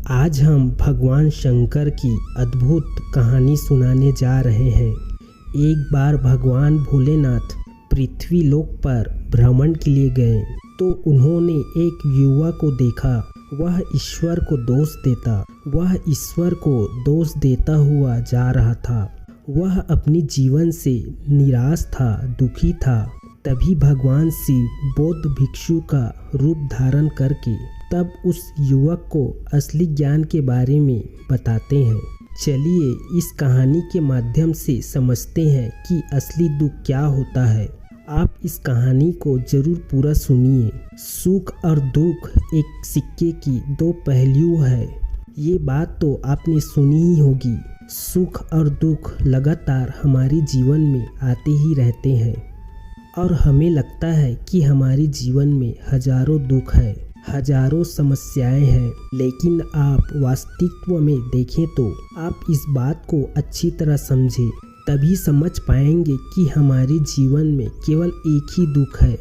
आज हम भगवान शंकर की अद्भुत कहानी सुनाने जा रहे हैं। एक बार भगवान भोलेनाथ पृथ्वी लोक पर भ्रमण के लिए गए तो उन्होंने एक युवक को देखा। वह ईश्वर को दोष देता हुआ जा रहा था। वह अपने जीवन से निराश था, दुखी था। तभी भगवान शिव बौद्ध भिक्षु का रूप धारण करके तब उस युवक को असली ज्ञान के बारे में बताते हैं। चलिए इस कहानी के माध्यम से समझते हैं कि असली दुख क्या होता है। आप इस कहानी को जरूर पूरा सुनिए। सुख और दुख एक सिक्के की दो पहलू है। ये बात तो आपने सुनी ही होगी। सुख और दुख लगातार हमारे जीवन में आते ही रहते हैं और हमें लगता है कि हमारे जीवन में हजारों दुख है, हजारों समस्याएं हैं। लेकिन आप वास्तविकता में देखें तो आप इस बात को अच्छी तरह समझें, तभी समझ पाएंगे कि हमारे जीवन में केवल एक ही दुख है।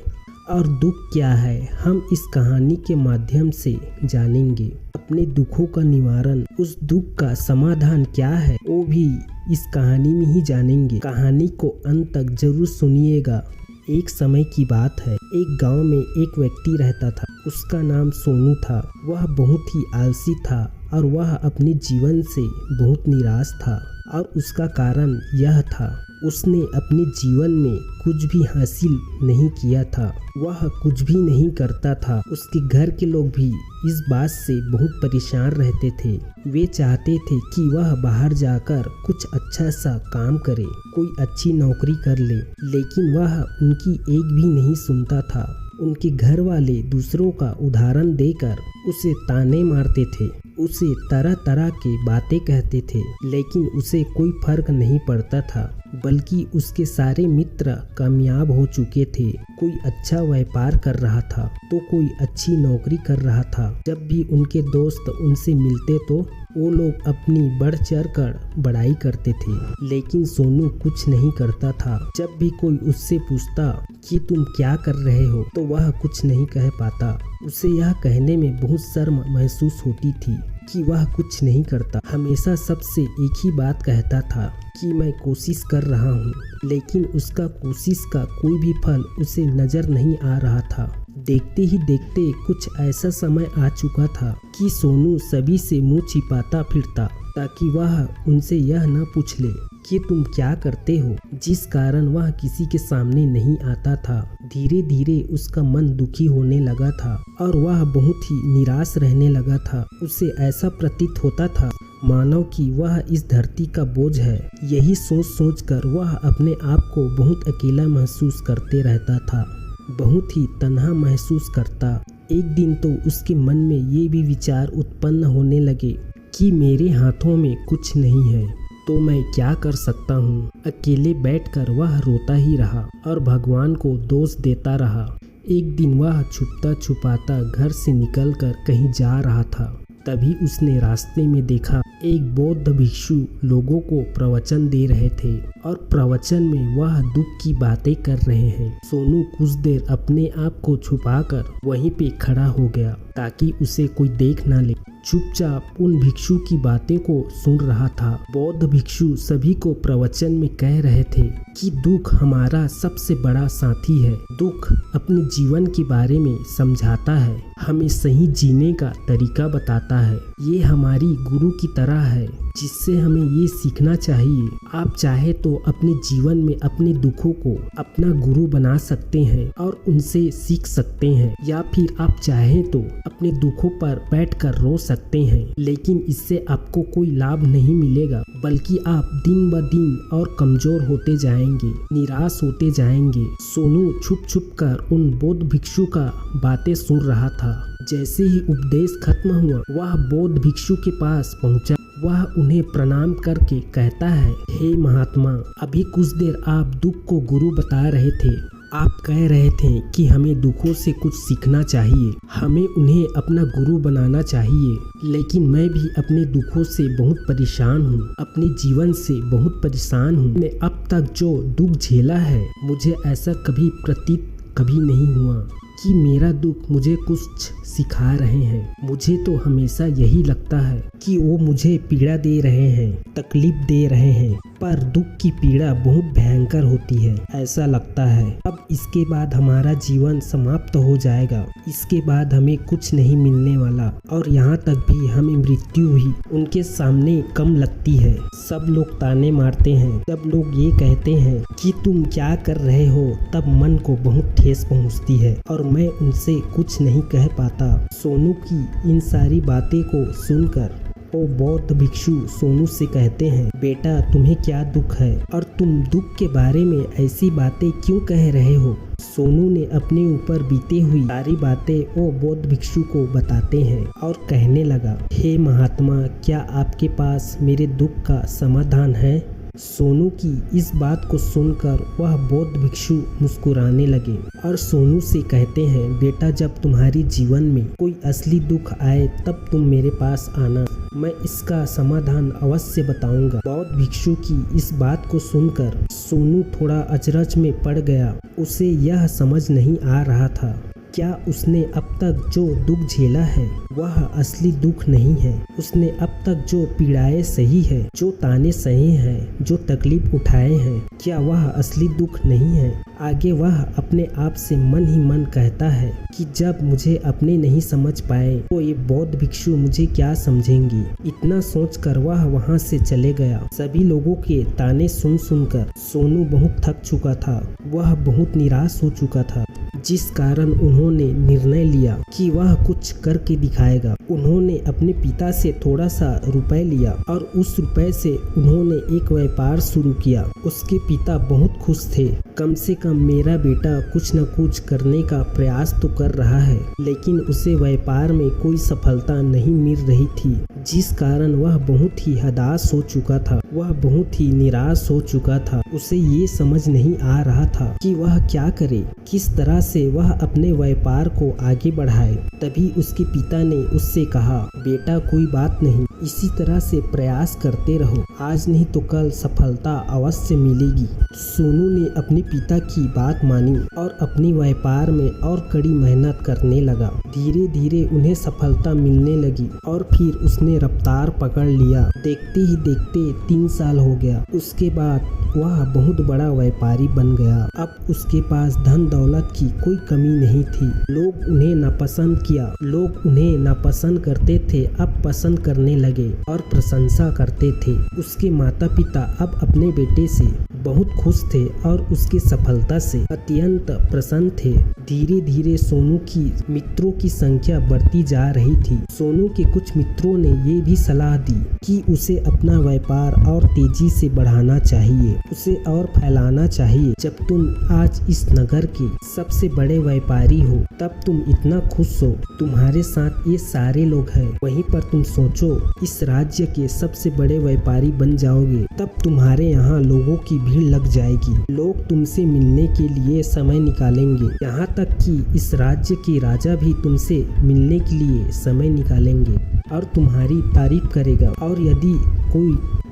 और दुख क्या है, हम इस कहानी के माध्यम से जानेंगे। अपने दुखों का निवारण, उस दुख का समाधान क्या है, वो भी इस कहानी में ही जानेंगे। कहानी को अंत तक जरूर सुनिएगा। एक समय की बात है। एक गांव में एक व्यक्ति रहता था। उसका नाम सोनू था। वह बहुत ही आलसी था और वह अपने जीवन से बहुत निराश था। और उसका कारण यह था, उसने अपने जीवन में कुछ भी हासिल नहीं किया था। वह कुछ भी नहीं करता था। उसके घर के लोग भी इस बात से बहुत परेशान रहते थे। वे चाहते थे कि वह बाहर जाकर कुछ अच्छा सा काम करे, कोई अच्छी नौकरी कर ले, लेकिन वह उनकी एक भी नहीं सुनता था। उनके घर वाले दूसरों का उदाहरण देकर उसे ताने मारते थे, उसे तरह तरह की बातें कहते थे, लेकिन उसे कोई फर्क नहीं पड़ता था। बल्कि उसके सारे मित्र कामयाब हो चुके थे। कोई अच्छा व्यापार कर रहा था तो कोई अच्छी नौकरी कर रहा था। जब भी उनके दोस्त उनसे मिलते तो वो लोग अपनी बढ़ चढ़ कर बड़ाई करते थे, लेकिन सोनू कुछ नहीं करता था। जब भी कोई उससे पूछता कि तुम क्या कर रहे हो तो वह कुछ नहीं कह पाता। उसे यह कहने में बहुत शर्म महसूस होती थी कि वह कुछ नहीं करता। हमेशा सबसे एक ही बात कहता था कि मैं कोशिश कर रहा हूँ, लेकिन उसका कोशिश का कोई भी फल उसे नजर नहीं आ रहा था। देखते ही देखते कुछ ऐसा समय आ चुका था कि सोनू सभी से मुंह छिपाता फिरता ताकि वह उनसे यह न पूछ ले कि तुम क्या करते हो, जिस कारण वह किसी के सामने नहीं आता था। धीरे धीरे उसका मन दुखी होने लगा था और वह बहुत ही निराश रहने लगा था। उसे ऐसा प्रतीत होता था मानो कि वह इस धरती का बोझ है। यही सोच सोच कर वह अपने आप को बहुत अकेला महसूस करते रहता था, बहुत ही तन्हा महसूस करता। एक दिन तो उसके मन में ये भी विचार उत्पन्न होने लगे कि मेरे हाथों में कुछ नहीं है तो मैं क्या कर सकता हूँ। अकेले बैठकर वह रोता ही रहा और भगवान को दोष देता रहा। एक दिन वह छुपता छुपाता घर से निकलकर कहीं जा रहा था। तभी उसने रास्ते में देखा एक बौद्ध भिक्षु लोगों को प्रवचन दे रहे थे और प्रवचन में वह दुख की बातें कर रहे हैं। सोनू कुछ देर अपने आप को छुपाकर वहीं पे खड़ा हो गया ताकि उसे कोई देख ना ले। चुपचाप उन भिक्षु की बातें को सुन रहा था। बौद्ध भिक्षु सभी को प्रवचन में कह रहे थे कि दुख हमारा सबसे बड़ा साथी है। दुख अपने जीवन के बारे में समझाता है, हमें सही जीने का तरीका बताता है। ये हमारी गुरु की तरह है जिससे हमें ये सीखना चाहिए। आप चाहे तो अपने जीवन में अपने दुखों को अपना गुरु बना सकते हैं और उनसे सीख सकते हैं, या फिर आप चाहे तो अपने दुखों पर बैठकर रो सकते हैं, लेकिन इससे आपको कोई लाभ नहीं मिलेगा, बल्कि आप दिन ब दिन और कमजोर होते जाएंगे, निराश होते जाएंगे। सोनू छुप छुप कर उन बौद्ध भिक्षु का बातें सुन रहा था। जैसे ही उपदेश खत्म हुआ वह बौद्ध भिक्षु के पास पहुंचा। वह उन्हें प्रणाम करके कहता है, हे महात्मा, अभी कुछ देर आप दुख को गुरु बता रहे थे। आप कह रहे थे कि हमें दुखों से कुछ सीखना चाहिए, हमें उन्हें अपना गुरु बनाना चाहिए, लेकिन मैं भी अपने दुखों से बहुत परेशान हूँ, अपने जीवन से बहुत परेशान हूँ। मैं अब तक जो दुख झेला है मुझे ऐसा कभी प्रतीत नहीं हुआ कि मेरा दुख मुझे कुछ सिखा रहे हैं। मुझे तो हमेशा यही लगता है कि वो मुझे पीड़ा दे रहे हैं, तकलीफ दे रहे हैं, पर दुख की पीड़ा बहुत भयंकर होती है, ऐसा लगता है। अब इसके बाद हमारा जीवन समाप्त हो जाएगा, इसके बाद हमें कुछ नहीं मिलने वाला, और यहाँ तक भी हमें मृत्यु ही उनके सामने कम लगती है। सब लोग ताने मारते हैं, जब लोग ये कहते हैं कि तुम क्या कर रहे हो, तब मन को बहुत ठेस पहुँचती है और मैं उनसे कुछ नहीं कह पाता। सोनू की इन सारी बातें को सुनकर वो बौद्ध भिक्षु सोनू से कहते हैं, बेटा तुम्हें क्या दुख है और तुम दुख के बारे में ऐसी बातें क्यों कह रहे हो। सोनू ने अपने ऊपर बीते हुई सारी बातें वो बौद्ध भिक्षु को बताते हैं और कहने लगा, हे महात्मा, क्या आपके पास मेरे दुख का समाधान है। सोनू की इस बात को सुनकर वह बौद्ध भिक्षु मुस्कुराने लगे और सोनू से कहते हैं, बेटा जब तुम्हारी जीवन में कोई असली दुख आए तब तुम मेरे पास आना, मैं इसका समाधान अवश्य बताऊंगा। बौद्ध भिक्षु की इस बात को सुनकर सोनू थोड़ा अचरज में पड़ गया। उसे यह समझ नहीं आ रहा था क्या उसने अब तक जो दुख झेला है वह असली दुख नहीं है। उसने अब तक जो पीड़ाएं सही है, जो ताने सहे हैं, जो तकलीफ उठाए हैं, क्या वह असली दुख नहीं है। आगे वह अपने आप से मन ही मन कहता है कि जब मुझे अपने नहीं समझ पाए तो ये बौद्ध भिक्षु मुझे क्या समझेंगे। इतना सोचकर वह वहाँ से चले गया। सभी लोगों के ताने सुन सुनकर सोनू बहुत थक चुका था, वह बहुत निराश हो चुका था, जिस कारण उन्होंने निर्णय लिया कि वह कुछ करके दिखाएगा। उन्होंने अपने पिता से थोड़ा सा रुपए लिया और उस रुपए से उन्होंने एक व्यापार शुरू किया। उसके पिता बहुत खुश थे, कम से कम मेरा बेटा कुछ न कुछ करने का प्रयास तो कर रहा है, लेकिन उसे व्यापार में कोई सफलता नहीं मिल रही थी, जिस कारण वह बहुत ही हताश हो चुका था, वह बहुत ही निराश हो चुका था। उसे ये समझ नहीं आ रहा था कि वह क्या करे, किस तरह से वह अपने व्यापार को आगे बढ़ाए। तभी उसके पिता ने उससे कहा, बेटा कोई बात नहीं, इसी तरह से प्रयास करते रहो, आज नहीं तो कल सफलता अवश्य मिलेगी। सोनू ने अपने पिता की बात मानी और अपने व्यापार में और कड़ी मेहनत करने लगा। धीरे धीरे उन्हें सफलता मिलने लगी और फिर उसने रफ्तार पकड़ लिया। देखते ही देखते 3 साल हो गया। उसके बाद वह बहुत बड़ा व्यापारी बन गया। अब उसके पास धन दौलत की कोई कमी नहीं थी। लोग उन्हें नापसंद किया, लोग उन्हें नापसंद करते थे, अब पसंद करने लगे और प्रशंसा करते थे। उसके माता पिता अब अपने बेटे से बहुत खुश थे और उसकी सफलता से अत्यंत प्रसन्न थे। धीरे धीरे सोनू की मित्रों की संख्या बढ़ती जा रही थी। सोनू के कुछ मित्रों ने ये भी सलाह दी कि उसे अपना व्यापार और तेजी से बढ़ाना चाहिए, उसे और फैलाना चाहिए। जब तुम आज इस नगर के सबसे बड़े व्यापारी हो, तब तुम इतना खुश हो, तुम्हारे साथ ये सारे लोग हैं, वहीं पर तुम सोचो इस राज्य के सबसे बड़े व्यापारी बन जाओगे, तब तुम्हारे यहाँ लोगों की भीड़ लग जाएगी, लोग तुमसे मिलने के लिए समय निकालेंगे, यहाँ तक कि इस राज्य के राजा भी तुमसे मिलने के लिए समय निकालेंगे और तुम्हारी तारीफ करेगा।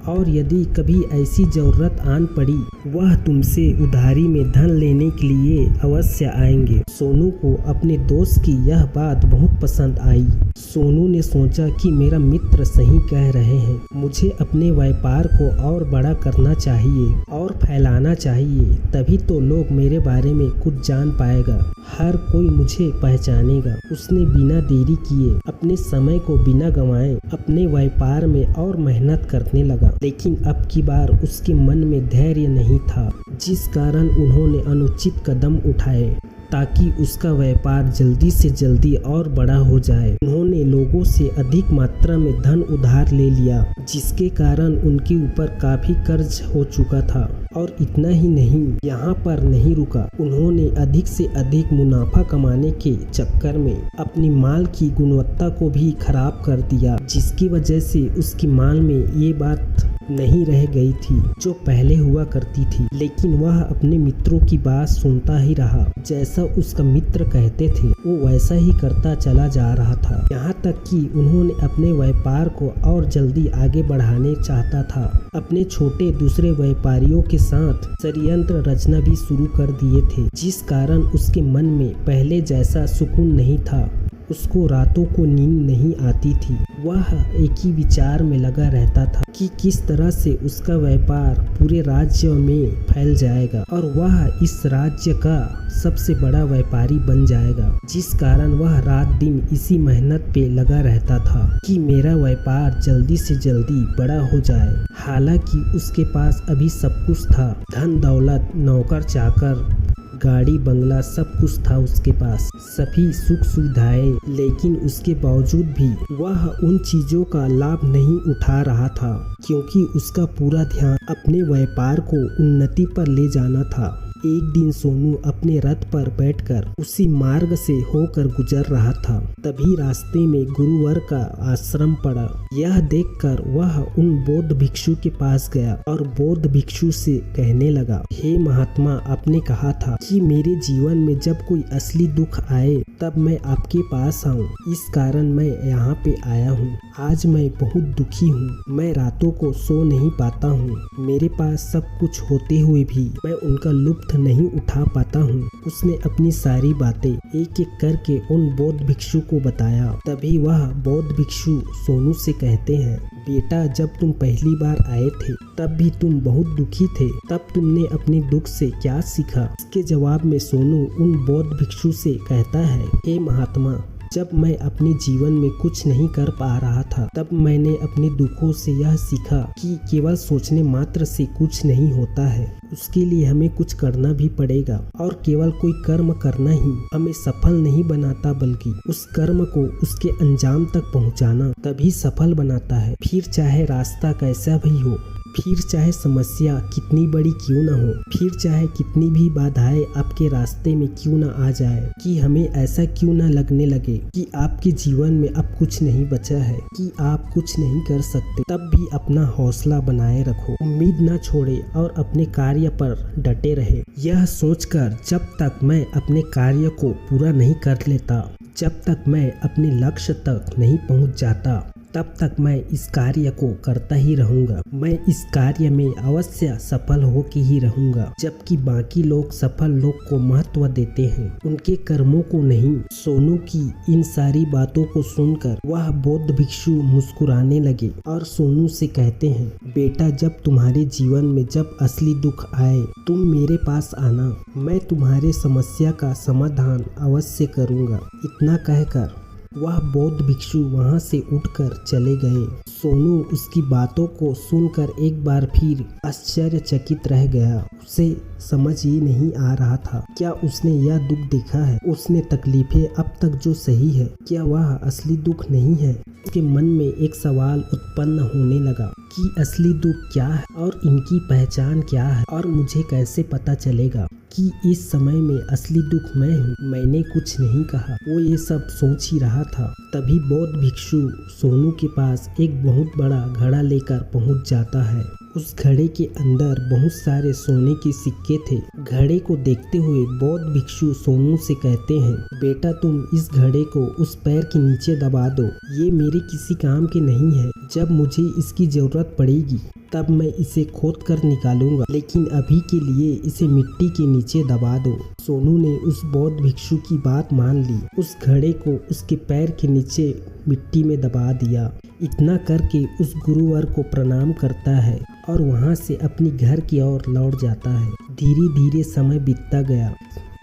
और यदि कभी ऐसी जरूरत आन पड़ी, वह तुमसे उधारी में धन लेने के लिए अवश्य आएंगे। सोनू को अपने दोस्त की यह बात बहुत पसंद आई। सोनू ने सोचा कि मेरा मित्र सही कह रहे हैं, मुझे अपने व्यापार को और बड़ा करना चाहिए और फैलाना चाहिए, तभी तो लोग मेरे बारे में कुछ जान पाएगा, हर कोई मुझे पहचानेगा। उसने बिना देरी किए, अपने समय को बिना गंवाए अपने व्यापार में और मेहनत करने लगा। लेकिन अब की बार उसके मन में धैर्य नहीं था, जिस कारण उन्होंने अनुचित कदम उठाए ताकि उसका व्यापार जल्दी से जल्दी और बड़ा हो जाए। उन्होंने लोगों से अधिक मात्रा में धन उधार ले लिया, जिसके कारण उनके ऊपर काफी कर्ज हो चुका था। और इतना ही नहीं, यहाँ पर नहीं रुका, उन्होंने अधिक से अधिक मुनाफा कमाने के चक्कर में अपनी माल की गुणवत्ता को भी खराब कर दिया, जिसकी वजह से उसकी माल में ये बात नहीं रह गई थी जो पहले हुआ करती थी, लेकिन वह अपने मित्रों की बात सुनता ही रहा। जैसा उसका मित्र कहते थे वो वैसा ही करता चला जा रहा था, यहाँ तक कि उन्होंने अपने व्यापार को और जल्दी आगे बढ़ाने चाहता था। अपने छोटे दूसरे व्यापारियों के साथ षड्यंत्र रचना भी शुरू कर दिए थे, जिस कारण उसके मन में पहले जैसा सुकून नहीं था। उसको रातों को नींद नहीं आती थी। वह एक ही विचार में लगा रहता था कि किस तरह से उसका व्यापार पूरे राज्य में फैल जाएगा और वह इस राज्य का सबसे बड़ा व्यापारी बन जाएगा, जिस कारण वह रात दिन इसी मेहनत पे लगा रहता था कि मेरा व्यापार जल्दी से जल्दी बड़ा हो जाए। हालांकि उसके पास अभी सब कुछ था, धन दौलत, नौकर चाकर, गाड़ी बंगला, सब कुछ था उसके पास, सभी सुख सुविधाएं, लेकिन उसके बावजूद भी वह उन चीजों का लाभ नहीं उठा रहा था, क्योंकि उसका पूरा ध्यान अपने व्यापार को उन्नति पर ले जाना था। एक दिन सोनू अपने रथ पर बैठकर उसी मार्ग से होकर गुजर रहा था। तभी रास्ते में गुरुवर का आश्रम पड़ा। यह देखकर वह उन बौद्ध भिक्षु के पास गया और बौद्ध भिक्षु से कहने लगा, हे महात्मा, आपने कहा था कि मेरे जीवन में जब कोई असली दुख आए तब मैं आपके पास आऊं। इस कारण मैं यहाँ पे आया हूँ। आज मैं बहुत दुखी हूँ। मैं रातों को सो नहीं पाता हूँ। मेरे पास सब कुछ होते हुए भी मैं उनका लुत्फ नहीं उठा पाता हूँ। उसने अपनी सारी बातें एक एक करके उन बौद्ध भिक्षु को बताया। तभी वह बौद्ध भिक्षु सोनू से कहते हैं, बेटा, जब तुम पहली बार आए थे तब भी तुम बहुत दुखी थे। तब तुमने अपने दुख से क्या सीखा? इसके जवाब में सोनू उन बौद्ध भिक्षु से कहता है, हे महात्मा, जब मैं अपने जीवन में कुछ नहीं कर पा रहा था तब मैंने अपने दुखों से यह सीखा कि केवल सोचने मात्र से कुछ नहीं होता है। उसके लिए हमें कुछ करना भी पड़ेगा और केवल कोई कर्म करना ही हमें सफल नहीं बनाता, बल्कि उस कर्म को उसके अंजाम तक पहुंचाना तभी सफल बनाता है। फिर चाहे रास्ता कैसा भी हो, फिर चाहे समस्या कितनी बड़ी क्यों ना हो, फिर चाहे कितनी भी बाधाएं आपके रास्ते में क्यों ना आ जाए, कि हमें ऐसा क्यों ना लगने लगे कि आपके जीवन में अब कुछ नहीं बचा है, कि आप कुछ नहीं कर सकते, तब भी अपना हौसला बनाए रखो, उम्मीद ना छोड़े और अपने कार्य पर डटे रहे। यह सोचकर जब तक मैं अपने कार्य को पूरा नहीं कर लेता, जब तक मैं अपने लक्ष्य तक नहीं पहुंच जाता, तब तक मैं इस कार्य को करता ही रहूंगा। मैं इस कार्य में अवश्य सफल होके ही रहूंगा, जबकि बाकी लोग सफल लोग को महत्व देते हैं, उनके कर्मों को नहीं। सोनू की इन सारी बातों को सुनकर वह बौद्ध भिक्षु मुस्कुराने लगे और सोनू से कहते हैं, बेटा, जब तुम्हारे जीवन में जब असली दुख आए तुम मेरे पास आना, मैं तुम्हारे समस्या का समाधान अवश्य करूंगा। इतना कहकर वह बौद्ध भिक्षु वहां से उठकर चले गए। सोनू उसकी बातों को सुनकर एक बार फिर आश्चर्यचकित रह गया। उसे समझ ही नहीं आ रहा था, क्या उसने यह दुख देखा है? उसने तकलीफें अब तक जो सही है, क्या वह असली दुख नहीं है? उसके मन में एक सवाल उत्पन्न होने लगा कि असली दुख क्या है और इनकी पहचान क्या है, और मुझे कैसे पता चलेगा कि इस समय में असली दुख मैं हूँ। मैंने कुछ नहीं कहा। वो ये सब सोच ही रहा था। तभी बौद्ध भिक्षु सोनू के पास एक बहुत बड़ा घड़ा लेकर पहुँच जाता है। उस घड़े के अंदर बहुत सारे सोने के सिक्के थे। घड़े को देखते हुए बौद्ध भिक्षु सोनू से कहते हैं, बेटा, तुम इस घड़े को उस पैर के नीचे दबा दो। ये मेरे किसी काम के नहीं है। जब मुझे इसकी जरूरत पड़ेगी तब मैं इसे खोद कर निकालूंगा, लेकिन अभी के लिए इसे मिट्टी के नीचे दबा दो। सोनू ने उस बौद्ध भिक्षु की बात मान ली। उस घड़े को उसके पैर के नीचे मिट्टी में दबा दिया। इतना करके उस गुरुवर को प्रणाम करता है और वहां से अपनी घर की ओर लौट जाता है। धीरे धीरे समय बीतता गया।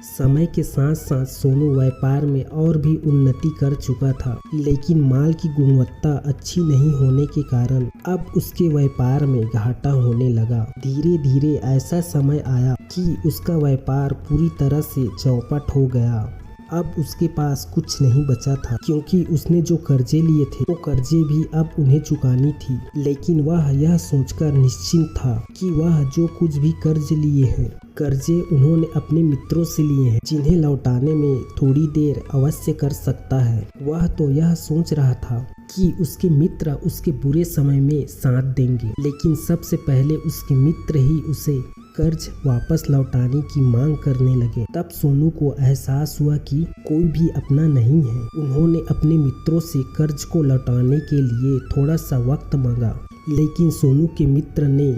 समय के साथ साथ सोनू व्यापार में और भी उन्नति कर चुका था, लेकिन माल की गुणवत्ता अच्छी नहीं होने के कारण अब उसके व्यापार में घाटा होने लगा। धीरे धीरे ऐसा समय आया कि उसका व्यापार पूरी तरह से चौपट हो गया। अब उसके पास कुछ नहीं बचा था, क्योंकि उसने जो कर्जे लिए थे वो कर्जे भी अब उन्हें चुकानी थी। लेकिन वह यह सोचकर निश्चिंत था कि वह जो कुछ भी कर्ज लिए हैं, कर्जे उन्होंने अपने मित्रों से लिए हैं, जिन्हें लौटाने में थोड़ी देर अवश्य कर सकता है। वह तो यह सोच रहा था कि उसके मित्र उसके बुरे समय में साथ देंगे, लेकिन सबसे पहले उसके मित्र ही उसे कर्ज वापस लौटाने की मांग करने लगे। तब सोनू को एहसास हुआ कि कोई भी अपना नहीं है। उन्होंने अपने मित्रों से कर्ज को लौटाने के लिए थोड़ा सा वक्त मांगा, लेकिन सोनू के मित्र ने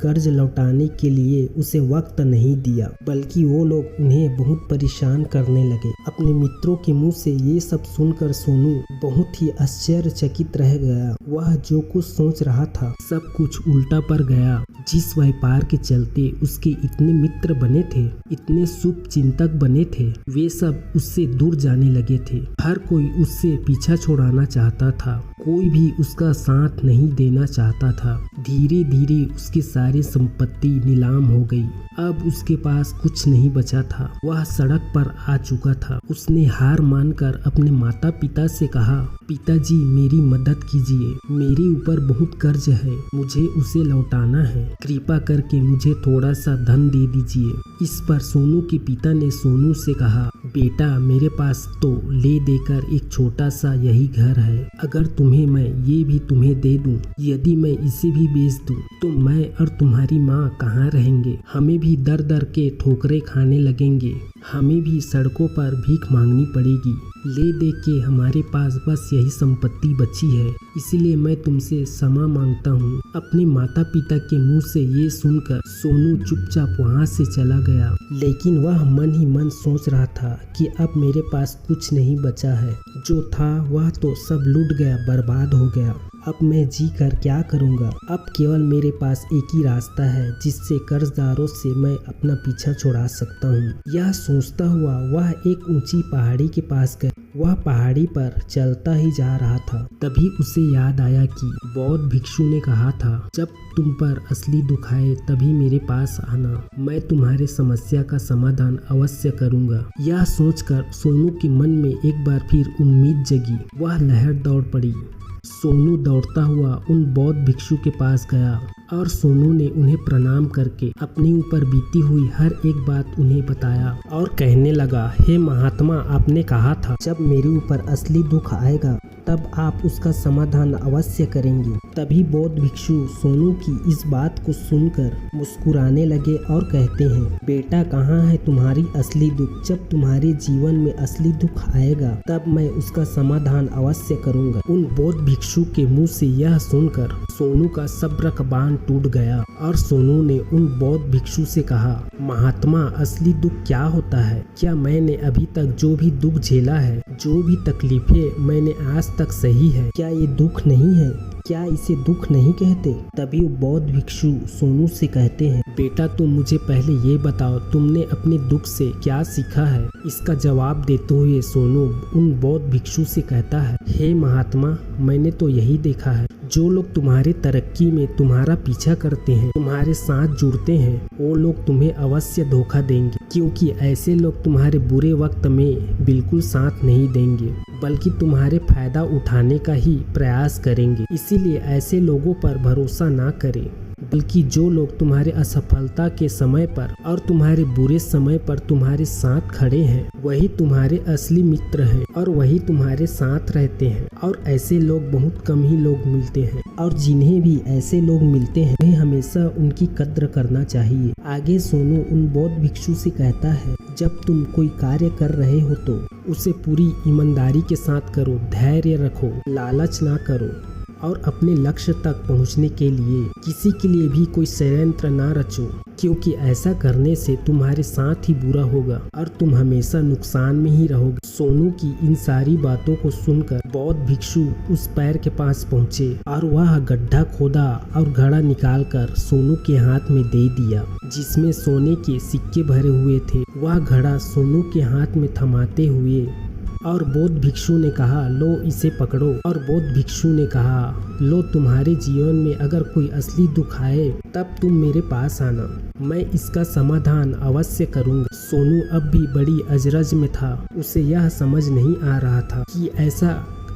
कर्ज लौटाने के लिए उसे वक्त नहीं दिया, बल्कि वो लोग उन्हें बहुत परेशान करने लगे। अपने मित्रों के मुंह से ये सब सुनकर सोनू बहुत ही आश्चर्यचकित रह गया। वह जो कुछ सोच रहा था सब कुछ उल्टा पड़ गया। जिस व्यापार के चलते उसके इतने मित्र बने थे, इतने शुभ चिंतक बने थे, वे सब उससे दूर जाने लगे थे। हर कोई उससे पीछा छुड़ाना चाहता था, कोई भी उसका साथ नहीं देना चाहता था। धीरे धीरे उसकी सारी संपत्ति नीलाम हो गई। अब उसके पास कुछ नहीं बचा था। वह सड़क पर आ चुका था। उसने हार मानकर अपने माता पिता से कहा, पिताजी मेरी मदद कीजिए, मेरे ऊपर बहुत कर्ज है, मुझे उसे लौटाना है, कृपा करके मुझे थोड़ा सा धन दे दीजिए। इस पर सोनू के पिता ने सोनू से कहा, बेटा मेरे पास तो ले देकर एक छोटा सा यही घर है, अगर तुम्हें मैं ये भी तुम्हें दे दूं, यदि मैं इसे भी बेच दूं, तो मैं और तुम्हारी माँ कहाँ रहेंगे? हमें भी दर दर के ठोकरे खाने लगेंगे, हमें भी सड़कों पर भीख मांगनी पड़ेगी। ले दे के हमारे पास बस यही संपत्ति बची है, इसलिए मैं तुमसे क्षमा मांगता हूँ। अपने माता पिता के मुंह से ये सुनकर सोनू चुपचाप वहाँ से चला गया, लेकिन वह मन ही मन सोच रहा था कि अब मेरे पास कुछ नहीं बचा है, जो था वह तो सब लूट गया, बर्बाद हो गया। अब मैं जी कर क्या करूँगा? अब केवल मेरे पास एक ही रास्ता है जिससे कर्जदारों से मैं अपना पीछा छुड़ा सकता हूँ। यह सोचता हुआ वह एक ऊंची पहाड़ी के पास गया। वह पहाड़ी पर चलता ही जा रहा था। तभी उसे याद आया कि बौद्ध भिक्षु ने कहा था, जब तुम पर असली दुख आए तभी मेरे पास आना, मैं तुम्हारे समस्या का समाधान अवश्य करूँगा। यह सोचकर सोनू के मन में एक बार फिर उम्मीद जगी। वह लहर दौड़ पड़ी। सोनू दौड़ता हुआ उन बौद्ध भिक्षु के पास गया और सोनू ने उन्हें प्रणाम करके अपने ऊपर बीती हुई हर एक बात उन्हें बताया और कहने लगा, हे महात्मा, आपने कहा था जब मेरे ऊपर असली दुख आएगा तब आप उसका समाधान अवश्य करेंगे। तभी बौद्ध भिक्षु सोनू की इस बात को सुनकर मुस्कुराने लगे और कहते हैं, बेटा कहाँ है तुम्हारी असली दुख? जब तुम्हारे जीवन में असली दुख आएगा तब मैं उसका समाधान अवश्य करूँगा। उन बौद्ध भिक्षु के मुँह से यह सुनकर सोनू का सब्र का बांध टूट गया और सोनू ने उन बौद्ध भिक्षु से कहा, महात्मा असली दुख क्या होता है? क्या मैंने अभी तक जो भी दुख झेला है, जो भी तकलीफें मैंने आज तक सही है, क्या ये दुख नहीं है? क्या इसे दुख नहीं कहते? तभी बौद्ध भिक्षु सोनू से कहते हैं, बेटा तुम मुझे पहले ये बताओ, तुमने अपने दुख से क्या सीखा है? इसका जवाब देते हुए सोनू उन बौद्ध भिक्षु से कहता है, हे महात्मा, मैंने तो यही देखा है, जो लोग तुम्हारे तरक्की में तुम्हारा पीछा करते हैं, तुम्हारे साथ जुड़ते हैं, वो लोग तुम्हें अवश्य धोखा देंगे, क्योंकि ऐसे लोग तुम्हारे बुरे वक्त में बिल्कुल साथ नहीं देंगे, बल्कि तुम्हारे फायदा उठाने का ही प्रयास करेंगे। इसीलिए ऐसे लोगों पर भरोसा ना करें, बल्कि जो लोग तुम्हारे असफलता के समय पर और तुम्हारे बुरे समय पर तुम्हारे साथ खड़े हैं, वही तुम्हारे असली मित्र हैं और वही तुम्हारे साथ रहते हैं। और ऐसे लोग बहुत कम ही लोग मिलते हैं, और जिन्हें भी ऐसे लोग मिलते हैं उन्हें हमेशा उनकी कद्र करना चाहिए। आगे सोनू उन बौद्ध भिक्षु से कहता है, जब तुम कोई कार्य कर रहे हो तो उसे पूरी ईमानदारी के साथ करो, धैर्य रखो, लालच ना करो और अपने लक्ष्य तक पहुंचने के लिए किसी के लिए भी कोई षड्यंत्र ना रचो, क्योंकि ऐसा करने से तुम्हारे साथ ही बुरा होगा और तुम हमेशा नुकसान में ही रहोगे। सोनू की इन सारी बातों को सुनकर बौद्ध भिक्षु उस पैर के पास पहुँचे और वह गड्ढा खोदा और घड़ा निकालकर सोनू के हाथ में दे दिया, जिसमें सोने के सिक्के भरे हुए थे। वह घड़ा सोनू के हाथ में थमाते हुए और बौद्ध भिक्षु ने कहा, लो इसे पकड़ो। और बौद्ध भिक्षु ने कहा, लो तुम्हारे जीवन में अगर कोई असली दुख आए तब तुम मेरे पास आना, मैं इसका समाधान अवश्य करूंगा। सोनू अब भी बड़ी अजरज में था। उसे यह समझ नहीं आ रहा था कि ऐसा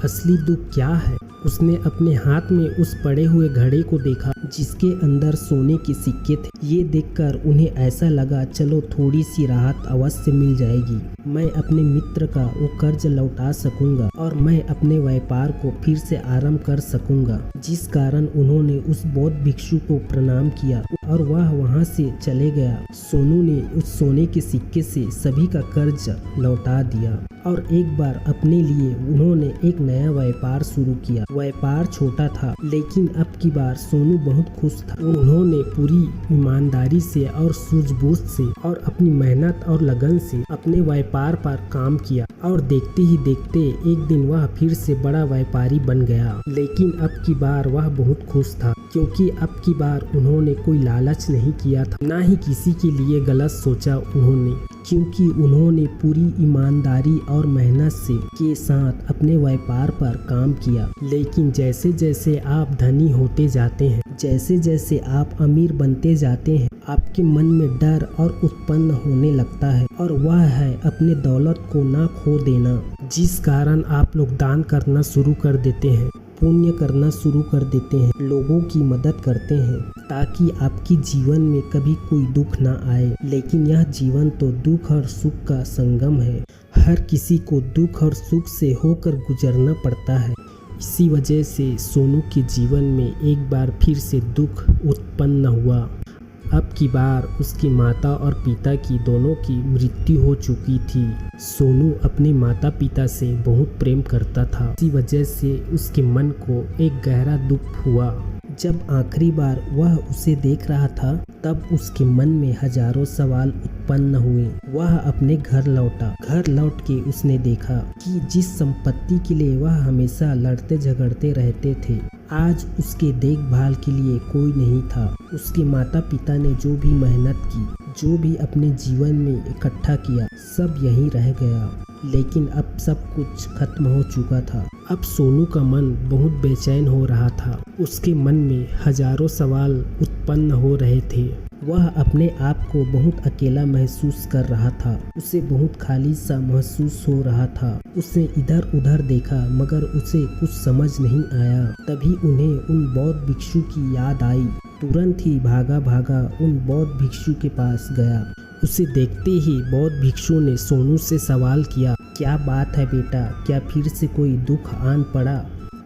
असली दुख क्या है। उसने अपने हाथ में उस पड़े हुए घड़े को देखा जिसके अंदर सोने के सिक्के थे। ये देखकर उन्हें ऐसा लगा चलो थोड़ी सी राहत अवश्य मिल जाएगी, मैं अपने मित्र का वो कर्ज लौटा सकूंगा और मैं अपने व्यापार को फिर से आरंभ कर सकूंगा। जिस कारण उन्होंने उस बौद्ध भिक्षु को प्रणाम किया और वह वहां से चले गया। सोनू ने उस सोने के सिक्के से सभी का कर्ज लौटा दिया और एक बार अपने लिए उन्होंने एक नया व्यापार शुरू किया। व्यापार छोटा था लेकिन अब की बार सोनू बहुत खुश था। उन्होंने पूरी ईमानदारी से और सूझबूझ से और अपनी मेहनत और लगन से अपने व्यापार पर काम किया और देखते ही देखते एक दिन वह फिर से बड़ा व्यापारी बन गया। लेकिन अब की बार वह बहुत खुश था क्योंकि अब की बार उन्होंने कोई लालच नहीं किया था, ना ही किसी के लिए गलत सोचा उन्होंने, क्योंकि उन्होंने पूरी ईमानदारी और मेहनत से के साथ अपने व्यापार पर काम किया। लेकिन जैसे जैसे आप धनी होते जाते हैं, जैसे जैसे आप अमीर बनते जाते हैं, आपके मन में डर और उत्पन्न होने लगता है और वह है अपने दौलत को ना खो देना। जिस कारण आप लोग दान करना शुरू कर देते हैं, पुण्य करना शुरू कर देते हैं, लोगों की मदद करते हैं ताकि आपके जीवन में कभी कोई दुख ना आए। लेकिन यह जीवन तो दुख और सुख का संगम है। हर किसी को दुख और सुख से होकर गुजरना पड़ता है। इसी वजह से सोनू के जीवन में एक बार फिर से दुख उत्पन्न हुआ। अब की बार उसकी माता और पिता की दोनों की मृत्यु हो चुकी थी। सोनू अपने माता पिता से बहुत प्रेम करता था। इसी वजह से उसके मन को एक गहरा दुख हुआ। जब आखिरी बार वह उसे देख रहा था तब उसके मन में हजारों सवाल उत्पन्न हुए। वह अपने घर लौटा। घर लौट के उसने देखा कि जिस संपत्ति के लिए वह हमेशा लड़ते झगड़ते रहते थे, आज उसके देखभाल के लिए कोई नहीं था। उसके माता पिता ने जो भी मेहनत की, जो भी अपने जीवन में इकट्ठा किया, सब यहीं रह गया। लेकिन अब सब कुछ खत्म हो चुका था। अब सोनू का मन बहुत बेचैन हो रहा था। उसके मन में हजारों सवाल उत्पन्न हो रहे थे। वह अपने आप को बहुत अकेला महसूस कर रहा था। उसे बहुत खाली सा महसूस हो रहा था। उसने इधर उधर देखा मगर उसे कुछ समझ नहीं आया। तभी उन्हें उन बौद्ध भिक्षु की याद आई। तुरंत ही भागा भागा उन बौद्ध भिक्षु के पास गया। उसे देखते ही बौद्ध भिक्षु ने सोनू से सवाल किया, क्या बात है बेटा, क्या फिर से कोई दुख आन पड़ा?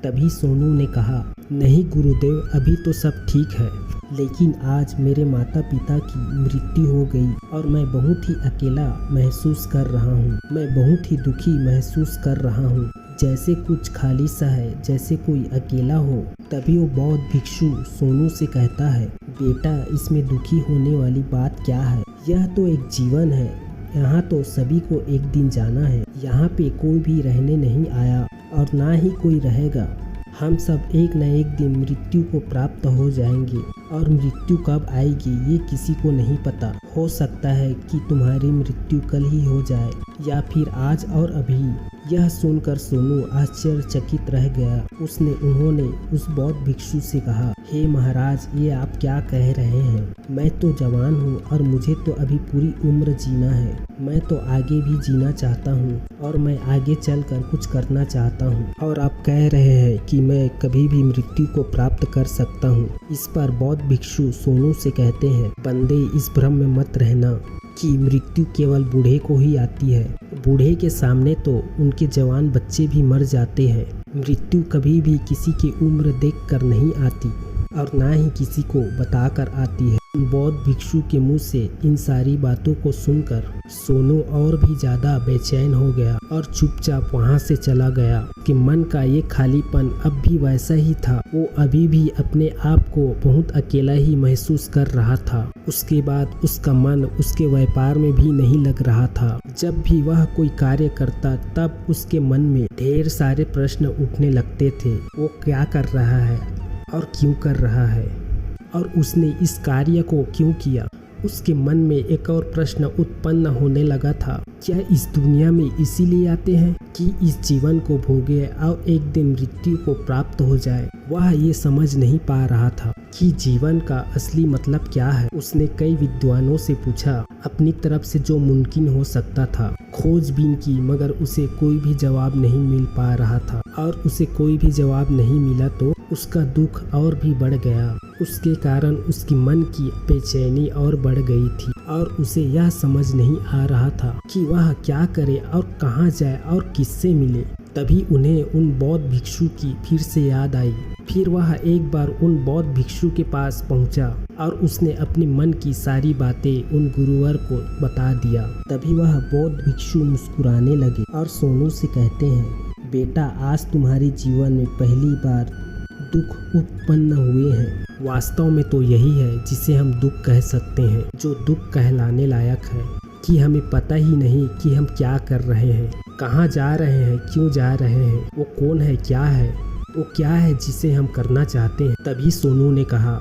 तभी सोनू ने कहा, नहीं गुरुदेव, अभी तो सब ठीक है, लेकिन आज मेरे माता पिता की मृत्यु हो गई और मैं बहुत ही अकेला महसूस कर रहा हूँ। मैं बहुत ही दुखी महसूस कर रहा हूँ, जैसे कुछ खाली सा है, जैसे कोई अकेला हो। तभी वो बौद्ध भिक्षु सोनू से कहता है, बेटा इसमें दुखी होने वाली बात क्या है? यह तो एक जीवन है। यहाँ तो सभी को एक दिन जाना है। यहाँ पे कोई भी रहने नहीं आया और ना ही कोई रहेगा। हम सब एक न एक दिन मृत्यु को प्राप्त हो जाएंगे और मृत्यु कब आएगी ये किसी को नहीं पता। हो सकता है कि तुम्हारी मृत्यु कल ही हो जाए या फिर आज और अभी। यह सुनकर सोनू आश्चर्यचकित रह गया। उन्होंने उस बौद्ध भिक्षु से कहा, हे महाराज, ये आप क्या कह रहे हैं? मैं तो जवान हूँ और मुझे तो अभी पूरी उम्र जीना है। मैं तो आगे भी जीना चाहता हूँ और मैं आगे चलकर कुछ करना चाहता हूँ, और आप कह रहे हैं कि मैं कभी भी मृत्यु को प्राप्त कर सकता हूँ। इस पर बौद्ध भिक्षु सोनू से कहते हैं, बंदे इस भ्रम में मत रहना कि मृत्यु केवल बूढ़े को ही आती है। बूढ़े के सामने तो उनके जवान बच्चे भी मर जाते हैं। मृत्यु कभी भी किसी की उम्र देखकर नहीं आती और ना ही किसी को बताकर आती है। बौद्ध भिक्षु के मुंह से इन सारी बातों को सुनकर सोनू और भी ज्यादा बेचैन हो गया और चुपचाप वहां से चला गया। कि मन का ये खालीपन अब भी वैसा ही था। वो अभी भी अपने आप को बहुत अकेला ही महसूस कर रहा था। उसके बाद उसका मन उसके व्यापार में भी नहीं लग रहा था। जब भी वह कोई कार्य करता तब उसके मन में ढेर सारे प्रश्न उठने लगते थे। वो क्या कर रहा है और क्यों कर रहा है, और उसने इस कार्य को क्यों किया? उसके मन में एक और प्रश्न उत्पन्न होने लगा था, क्या इस दुनिया में इसीलिए आते हैं कि इस जीवन को भोगे और एक दिन मृत्यु को प्राप्त हो जाए? वह ये समझ नहीं पा रहा था कि जीवन का असली मतलब क्या है। उसने कई विद्वानों से पूछा, अपनी तरफ से जो मुमकिन हो सकता था खोजबीन की, मगर उसे कोई भी जवाब नहीं मिल पा रहा था। और उसे कोई भी जवाब नहीं मिला तो उसका दुख और भी बढ़ गया। उसके कारण उसकी मन की बेचैनी और बढ़ गई थी और उसे यह समझ नहीं आ रहा था कि वह क्या करे और कहाँ जाए और किससे मिले। तभी उन्हें उन बौद्ध भिक्षु की फिर से याद आई। फिर वह एक बार उन बौद्ध भिक्षु के पास पहुंचा और उसने अपने मन की सारी बातें उन गुरुवर को बता दिया। तभी वह बौद्ध भिक्षु मुस्कुराने लगे और सोनू से कहते हैं, बेटा आज तुम्हारे जीवन में पहली बार दुख उत्पन्न हुए हैं। वास्तव में तो यही है जिसे हम दुख कह सकते हैं, जो दुख कहलाने लायक है कि हमें पता ही नहीं कि हम क्या कर रहे हैं, कहाँ जा रहे हैं, क्यों जा रहे हैं, वो कौन है, वो क्या है जिसे हम करना चाहते हैं। तभी सोनू ने कहा,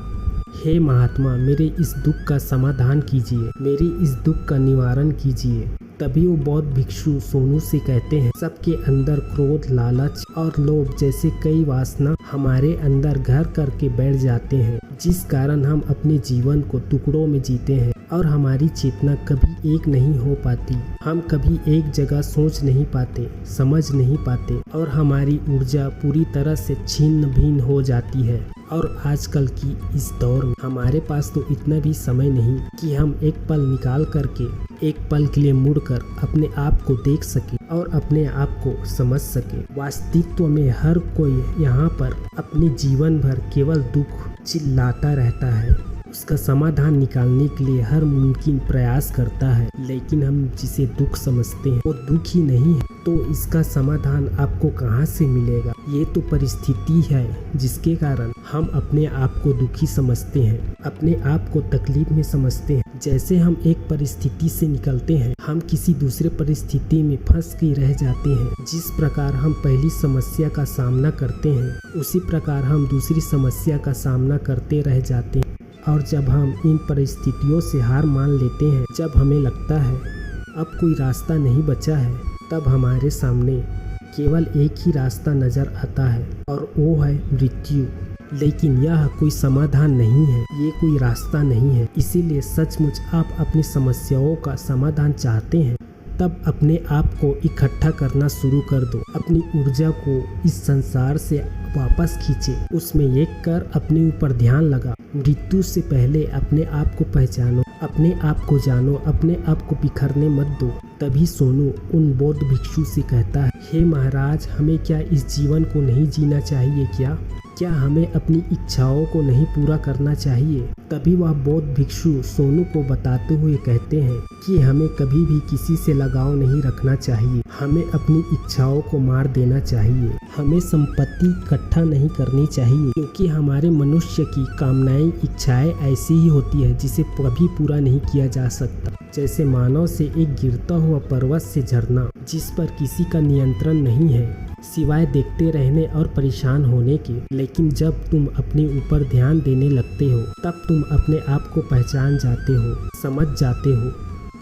हे महात्मा मेरे इस दुख का समाधान कीजिए, मेरी इस दुख का निवारण कीजिए। तभी वो बौद्ध भिक्षु सोनू से कहते हैं, सबके अंदर क्रोध, लालच और लोभ जैसे कई वासना हमारे अंदर घर करके बैठ जाते हैं, जिस कारण हम अपने जीवन को टुकड़ों में जीते हैं और हमारी चेतना कभी एक नहीं हो पाती। हम कभी एक जगह सोच नहीं पाते, समझ नहीं पाते और हमारी ऊर्जा पूरी तरह से छिन्न भिन्न हो जाती है। और आजकल की इस दौर में हमारे पास तो इतना भी समय नहीं कि हम एक पल निकाल करके एक पल के लिए मुड़कर अपने आप को देख सके और अपने आप को समझ सके। वास्तविकता में हर कोई यहाँ पर अपने जीवन भर केवल दुख चिल्लाता रहता है, उसका समाधान निकालने के लिए हर मुमकिन प्रयास करता है, लेकिन हम जिसे दुख समझते हैं वो दुख ही नहीं है, तो इसका समाधान आपको कहाँ से मिलेगा। ये तो परिस्थिति है जिसके कारण हम अपने आप को दुखी समझते हैं, अपने आप को तकलीफ में समझते हैं। जैसे हम एक परिस्थिति से निकलते हैं, हम किसी दूसरे परिस्थिति में फंस के रह जाते हैं। जिस प्रकार हम पहली समस्या का सामना करते हैं, उसी प्रकार हम दूसरी समस्या का सामना करते रह जाते हैं। और जब हम इन परिस्थितियों से हार मान लेते हैं, जब हमें लगता है अब कोई रास्ता नहीं बचा है, तब हमारे सामने केवल एक ही रास्ता नजर आता है और वो है मृत्यु। लेकिन यह कोई समाधान नहीं है, ये कोई रास्ता नहीं है। इसीलिए सचमुच आप अपनी समस्याओं का समाधान चाहते हैं, तब अपने आप को इकट्ठा करना शुरू कर दो। अपनी ऊर्जा को इस संसार से वापस खींचे, उसमें एक कर अपने ऊपर ध्यान लगा। मृत्यु से पहले अपने आप को पहचानो, अपने आप को जानो, अपने आप को बिखरने मत दो। तभी सोनू उन बौद्ध भिक्षु से कहता है, हे महाराज हमें क्या इस जीवन को नहीं जीना चाहिए क्या हमें अपनी इच्छाओं को नहीं पूरा करना चाहिए। तभी वह बौद्ध भिक्षु सोनू को बताते हुए कहते हैं कि हमें कभी भी किसी से लगाव नहीं रखना चाहिए, हमें अपनी इच्छाओं को मार देना चाहिए, हमें संपत्ति इकट्ठा नहीं करनी चाहिए, क्योंकि हमारे मनुष्य की कामनाएं, इच्छाएं ऐसी ही होती है जिसे कभी पूरा नहीं किया जा सकता। जैसे मानव से एक गिरता हुआ पर्वत से झरना, जिस पर किसी का नियंत्रण नहीं है सिवाय देखते रहने और परेशान होने के। लेकिन जब तुम अपने ऊपर ध्यान देने लगते हो, तब तुम अपने आप को पहचान जाते हो, समझ जाते हो।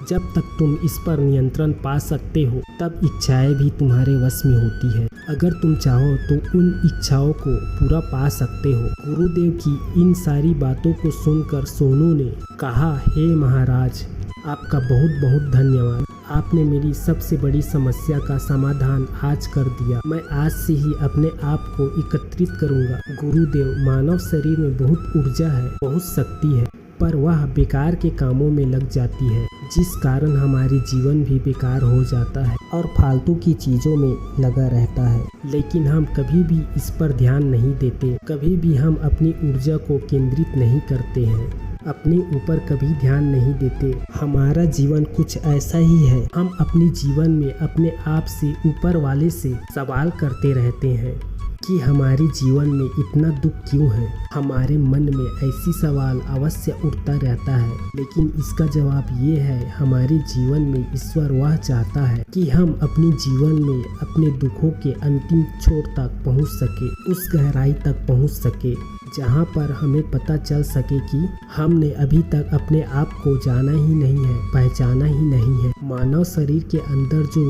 जब तक तुम इस पर नियंत्रण पा सकते हो, तब इच्छाएं भी तुम्हारे वश में होती है। अगर तुम चाहो तो उन इच्छाओं को पूरा पा सकते हो। गुरुदेव की इन सारी बातों को सुनकर सोनू ने कहा, हे महाराज आपका बहुत बहुत धन्यवाद, आपने मेरी सबसे बड़ी समस्या का समाधान आज कर दिया। मैं आज से ही अपने आप को एकत्रित करूंगा। गुरुदेव, मानव शरीर में बहुत ऊर्जा है, बहुत शक्ति है, पर वह बेकार के कामों में लग जाती है, जिस कारण हमारी जीवन भी बेकार हो जाता है और फालतू की चीजों में लगा रहता है। लेकिन हम कभी भी इस पर ध्यान नहीं देते, कभी भी हम अपनी ऊर्जा को केंद्रित नहीं करते हैं, अपने ऊपर कभी ध्यान नहीं देते। हमारा जीवन कुछ ऐसा ही है, हम अपने जीवन में अपने आप से, ऊपर वाले से सवाल करते रहते हैं कि हमारे जीवन में इतना दुख क्यों है। हमारे मन में ऐसी सवाल अवश्य उठता रहता है, लेकिन इसका जवाब ये है, हमारे जीवन में ईश्वर वह चाहता है कि हम अपने जीवन में अपने दुखों के अंतिम छोर तक पहुंच सके, उस गहराई तक पहुंच सके जहां पर हमें पता चल सके कि हमने अभी तक अपने आप को जाना ही नहीं है, पहचाना ही नहीं है। मानव शरीर के अंदर जो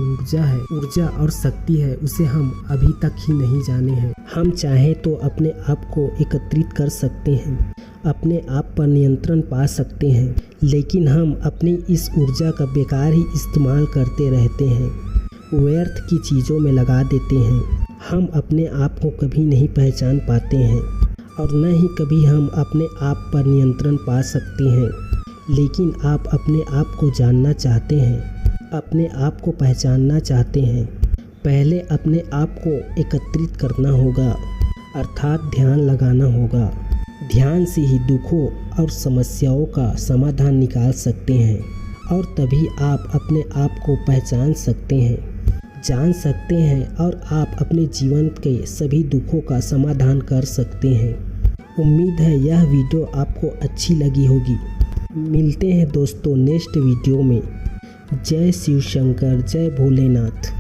ऊर्जा और शक्ति है, उसे हम अभी तक ही नहीं जाने हैं। हम चाहें तो अपने आप को एकत्रित कर सकते हैं, अपने आप पर नियंत्रण पा सकते हैं, लेकिन हम अपनी इस ऊर्जा का बेकार ही इस्तेमाल करते रहते हैं, व्यर्थ की चीज़ों में लगा देते हैं। हम अपने आप को कभी नहीं पहचान पाते हैं और न ही कभी हम अपने आप पर नियंत्रण पा सकते हैं। लेकिन आप अपने आप को जानना चाहते हैं, अपने आप को पहचानना चाहते हैं, पहले अपने आप को एकत्रित करना होगा, अर्थात ध्यान लगाना होगा। ध्यान से ही दुखों और समस्याओं का समाधान निकाल सकते हैं और तभी आप अपने आप को पहचान सकते हैं, जान सकते हैं और आप अपने जीवन के सभी दुखों का समाधान कर सकते हैं। उम्मीद है यह वीडियो आपको अच्छी लगी होगी। मिलते हैं दोस्तों नेक्स्ट वीडियो में। जय शिव शंकर, जय भोलेनाथ।